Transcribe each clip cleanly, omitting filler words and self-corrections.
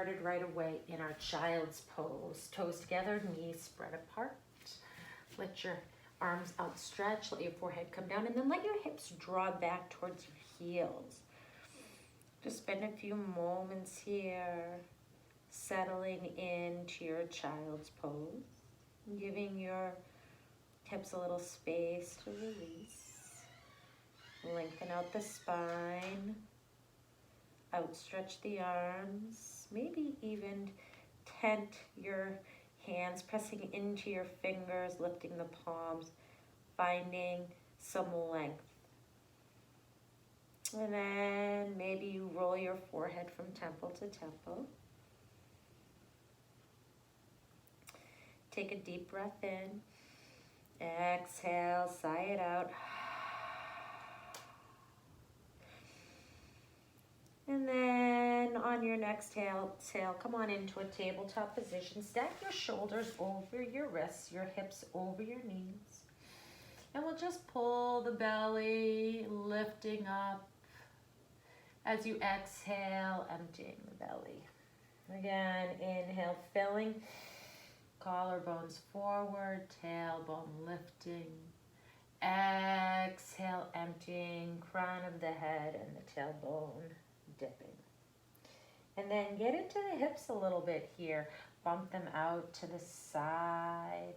Started right away in our child's pose. Toes together, knees spread apart. Let your arms outstretch, let your forehead come down, and then let your hips draw back towards your heels. Just spend a few moments here, settling into your child's pose, giving your hips a little space to release. Lengthen out the spine, outstretch the arms, maybe even tent your hands, pressing into your fingers, lifting the palms, finding some length. And then maybe you roll your forehead from temple to temple. Take a deep breath in. Exhale, sigh it out. And then on your next exhale, come on into a tabletop position. Stack your shoulders over your wrists, your hips over your knees. And we'll just pull the belly, lifting up. As you exhale, emptying the belly. Again, inhale, filling. Collarbones forward, tailbone lifting. Exhale, emptying, crown of the head and the tailbone dipping. And then get into the hips a little bit here. Bump them out to the side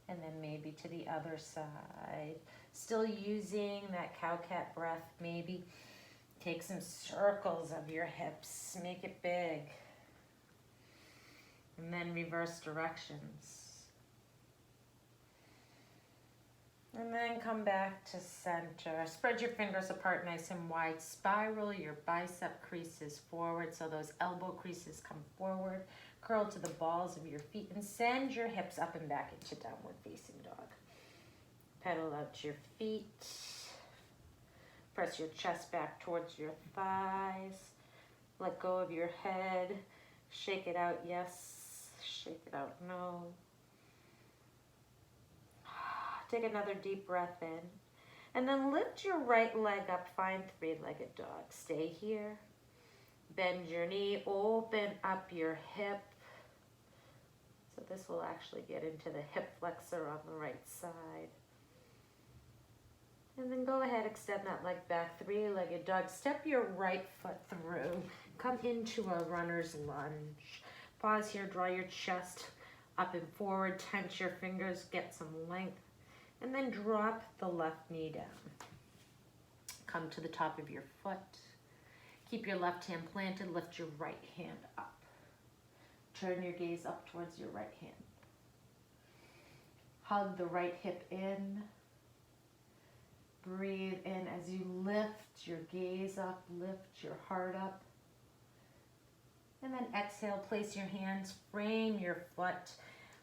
and then maybe to the other side. Still using that cow-cat breath. Maybe take some circles of your hips. Make it big. And then reverse directions. And then come back to center. Spread your fingers apart nice and wide. Spiral your bicep creases forward so those elbow creases come forward. Curl to the balls of your feet and send your hips up and back into downward facing dog. Pedal out your feet. Press your chest back towards your thighs. Let go of your head. Shake it out, yes. Shake it out, no. Take another deep breath in. And then lift your right leg up, find three-legged dog. Stay here. Bend your knee, open up your hip. So this will actually get into the hip flexor on the right side. And then go ahead, extend that leg back, three-legged dog. Step your right foot through. Come into a runner's lunge. Pause here, draw your chest up and forward, tense your fingers, get some length. And then drop the left knee down. Come to the top of your foot. Keep your left hand planted, lift your right hand up. Turn your gaze up towards your right hand. Hug the right hip in. Breathe in as you lift your gaze up, lift your heart up. And then exhale, place your hands, frame your foot.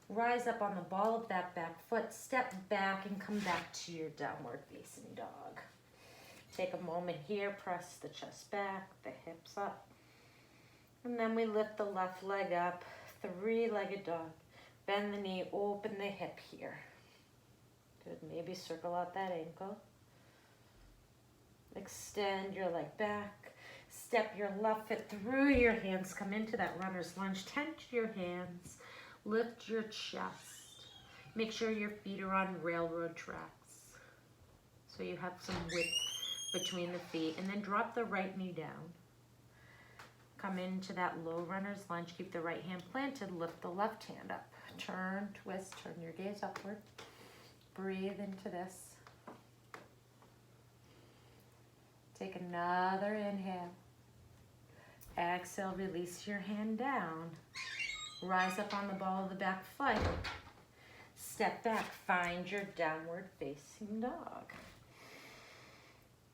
Rise up on the ball of that back foot, step back and come back to your downward facing dog. Take a moment here, press the chest back, the hips up. And then we lift the left leg up, three-legged dog. Bend the knee, open the hip here. Good, maybe circle out that ankle. Extend your leg back. Step your left foot through your hands, come into that runner's lunge, tent your hands. Lift your chest. Make sure your feet are on railroad tracks. So you have some width between the feet. And then drop the right knee down. Come into that low runner's lunge. Keep the right hand planted. Lift the left hand up. Turn, twist, turn your gaze upward. Breathe into this. Take another inhale. Exhale, release your hand down. Rise up on the ball of the back foot. Step back, find your downward facing dog.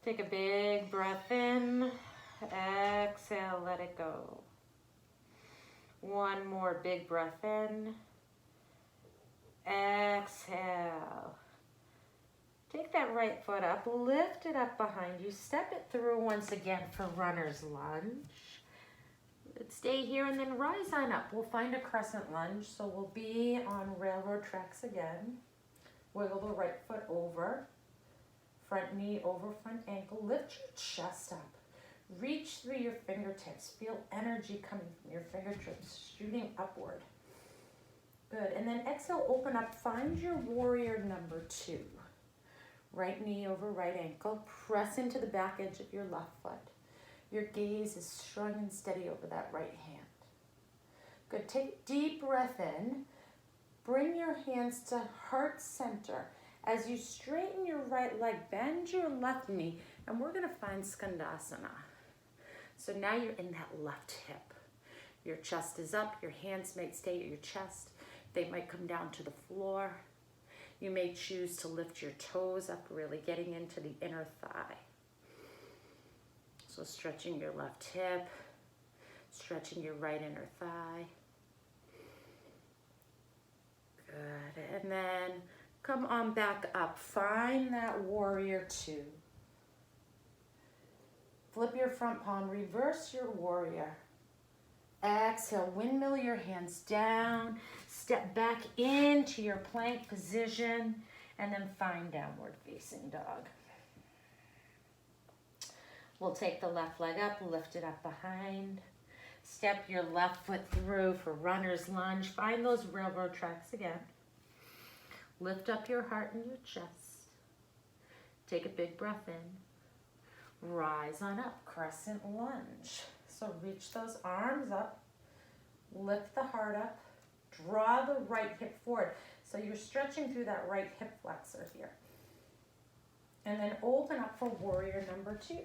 Take a big breath in. Exhale, let it go. One more big breath in. Exhale. Take that right foot up, lift it up behind you, step it through once again for runner's lunge. Stay here and then rise on up. We'll find a crescent lunge, so we'll be on railroad tracks again. Wiggle the right foot over, front knee over front ankle. Lift your chest up. Reach through your fingertips. Feel energy coming from your fingertips, shooting upward. Good. And then exhale, open up. Find your warrior number 2. Right knee over right ankle. Press into the back edge of your left foot. Your gaze is strong and steady over that right hand. Good. Take a deep breath in. Bring your hands to heart center. As you straighten your right leg, bend your left knee, and we're going to find Skandasana. So now you're in that left hip. Your chest is up. Your hands might stay at your chest. They might come down to the floor. You may choose to lift your toes up, really getting into the inner thigh. So stretching your left hip, stretching your right inner thigh. Good. And then come on back up. Find that warrior 2. Flip your front palm, reverse your warrior. Exhale, windmill your hands down, step back into your plank position, and then find downward facing dog. We'll take the left leg up, lift it up behind. Step your left foot through for runner's lunge. Find those railroad tracks again. Lift up your heart and your chest. Take a big breath in. Rise on up, crescent lunge. So reach those arms up, lift the heart up, draw the right hip forward. So you're stretching through that right hip flexor here. And then open up for warrior number 2.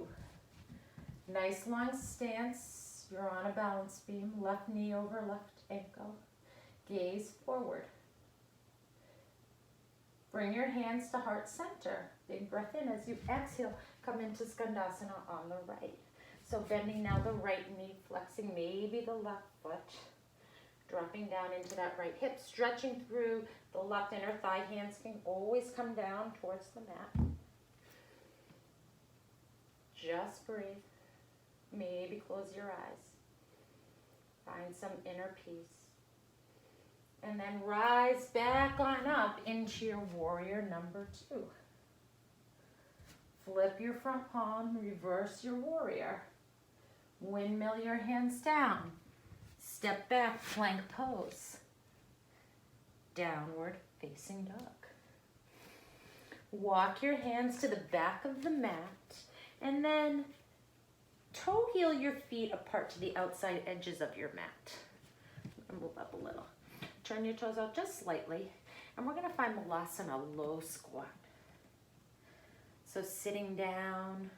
Nice long stance. You're on a balance beam, left knee over left ankle. Gaze forward. Bring your hands to heart center. Big breath in. As you exhale, come into Skandasana on the right. So bending now the right knee, flexing maybe the left foot. Dropping down into that right hip, stretching through the left inner thigh. Hands can always come down towards the mat. Just breathe. Maybe close your eyes. Find some inner peace. And then rise back on up into your warrior number 2. Flip your front palm, reverse your warrior. Windmill your hands down. Step back, plank pose. Downward facing dog. Walk your hands to the back of the mat and then toe heel your feet apart to the outside edges of your mat. Move up a little. Turn your toes out just slightly, and we're going to find Malasana, low squat. So sitting down,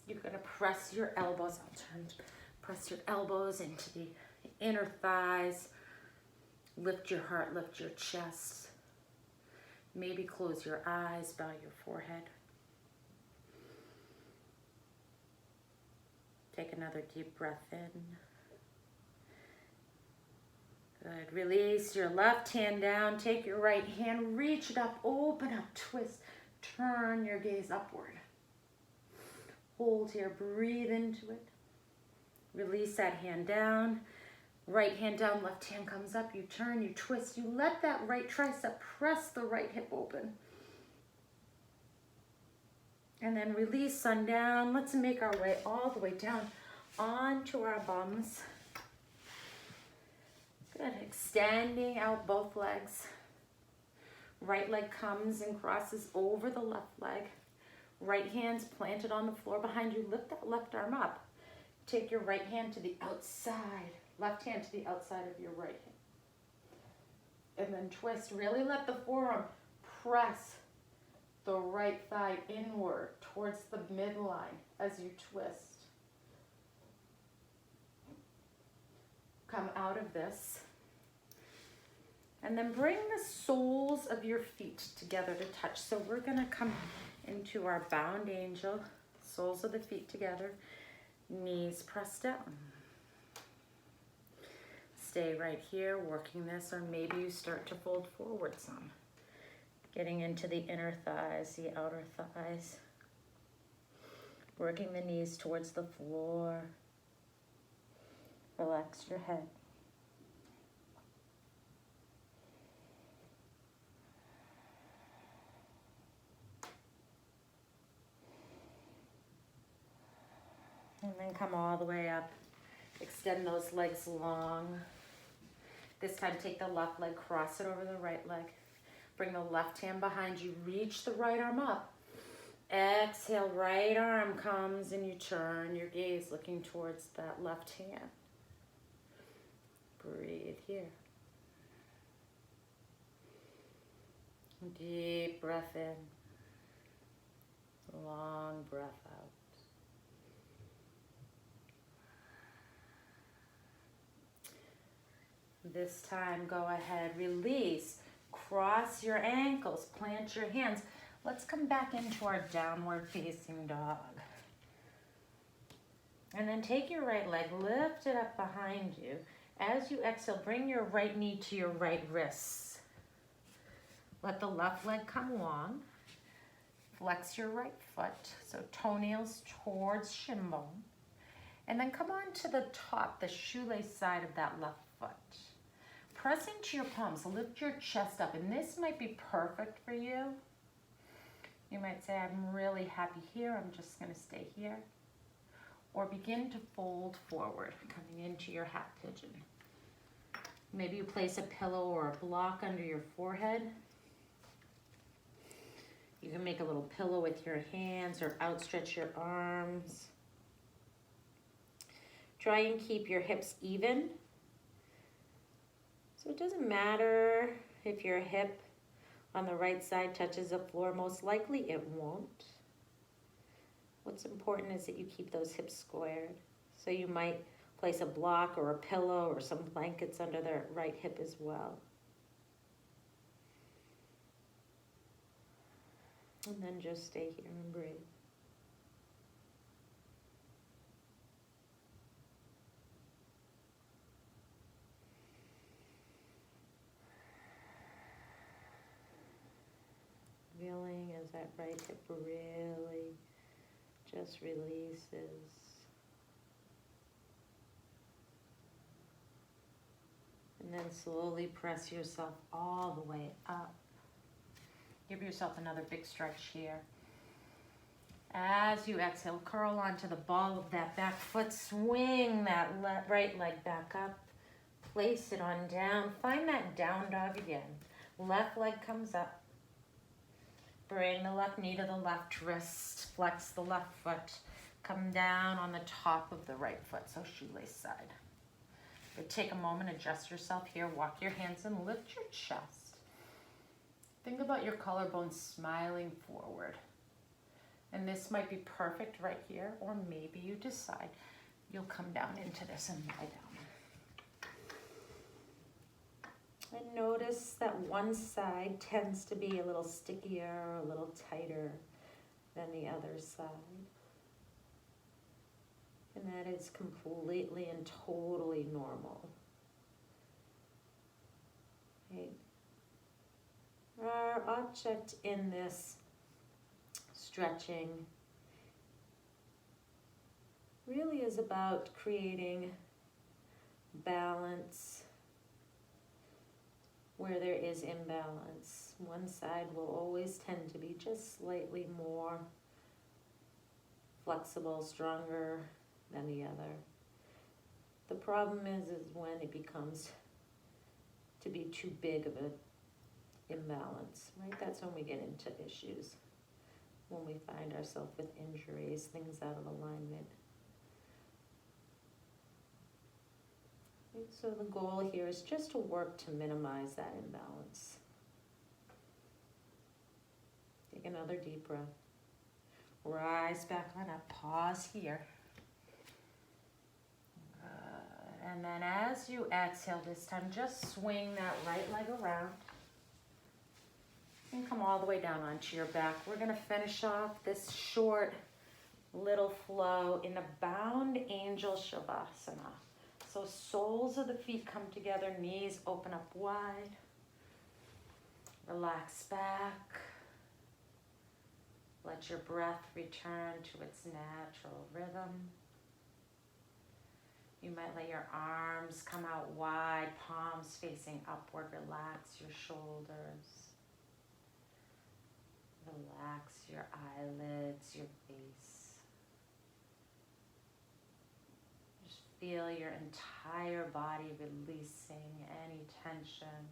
you're going to press your elbows. Press your elbows into the inner thighs. Lift your heart, lift your chest. Maybe close your eyes, bow your forehead. Take another deep breath in. Good. Release your left hand down. Take your right hand, reach it up, open up, twist. Turn your gaze upward. Hold here, breathe into it. Release that hand down. Right hand down, left hand comes up. You turn, you twist. You let that right tricep press the right hip open. And then release, sun down. Let's make our way all the way down onto our bums. Good. Extending out both legs. Right leg comes and crosses over the left leg. Right hand's planted on the floor behind you. Lift that left arm up. Take your right hand to the outside. Left hand to the outside of your right hand. And then twist. Really let the forearm press the right thigh inward towards the midline as you twist. Come out of this. And then bring the soles of your feet together to touch. So we're going to come into our bound angel. Soles of the feet together. Knees pressed down. Stay right here working this, or maybe you start to fold forward some. Getting into the inner thighs, the outer thighs. Working the knees towards the floor. Relax your head. then come all the way up. Extend those legs long. This time take the left leg, cross it over the right leg. Bring the left hand behind you, reach the right arm up. Exhale, right arm comes and you turn your gaze looking towards that left hand. Breathe here. Deep breath in. Long breath out. This time, go ahead, release. Cross your ankles, plant your hands. Let's come back into our downward facing dog. And then take your right leg, lift it up behind you. As you exhale, bring your right knee to your right wrist. Let the left leg come long. Flex your right foot, so toenails towards shin bone. And then come on to the top, the shoelace side of that left foot. Press into your palms, lift your chest up, and this might be perfect for you. You might say, I'm really happy here, I'm just gonna stay here. Or begin to fold forward, coming into your half pigeon. Maybe you place a pillow or a block under your forehead. You can make a little pillow with your hands or outstretch your arms. Try and keep your hips even. So it doesn't matter if your hip on the right side touches the floor. Most likely it won't. What's important is that you keep those hips squared. So you might place a block or a pillow or some blankets under the right hip as well. And then just stay here and breathe. Feeling as that right hip really just releases. And then slowly press yourself all the way up. Give yourself another big stretch here. As you exhale, curl onto the ball of that back foot. Swing that right leg back up. Place it on down. Find that down dog again. Left leg comes up. Bring the left knee to the left wrist. Flex the left foot. Come down on the top of the right foot, so shoelace side. But take a moment, adjust yourself here. Walk your hands and lift your chest. Think about your collarbones smiling forward. And this might be perfect right here, or maybe you decide you'll come down into this and lie down. And notice that one side tends to be a little stickier, or a little tighter than the other side. And that is completely and totally normal. Right? Our object in this stretching really is about creating balance where there is imbalance. One side will always tend to be just slightly more flexible, stronger than the other. The problem is when it becomes to be too big of an imbalance, right? That's when we get into issues, when we find ourselves with injuries, things out of alignment. Right? So the goal here is just to work to minimize that imbalance. Take another deep breath. Rise back on up. Pause here. And then as you exhale this time, just swing that right leg around. And come all the way down onto your back. We're going to finish off this short little flow in a bound angel shavasana. So soles of the feet come together, knees open up wide. Relax back. Let your breath return to its natural rhythm. You might let your arms come out wide, palms facing upward. Relax your shoulders. Relax your eyelids, your face. Feel your entire body releasing any tension.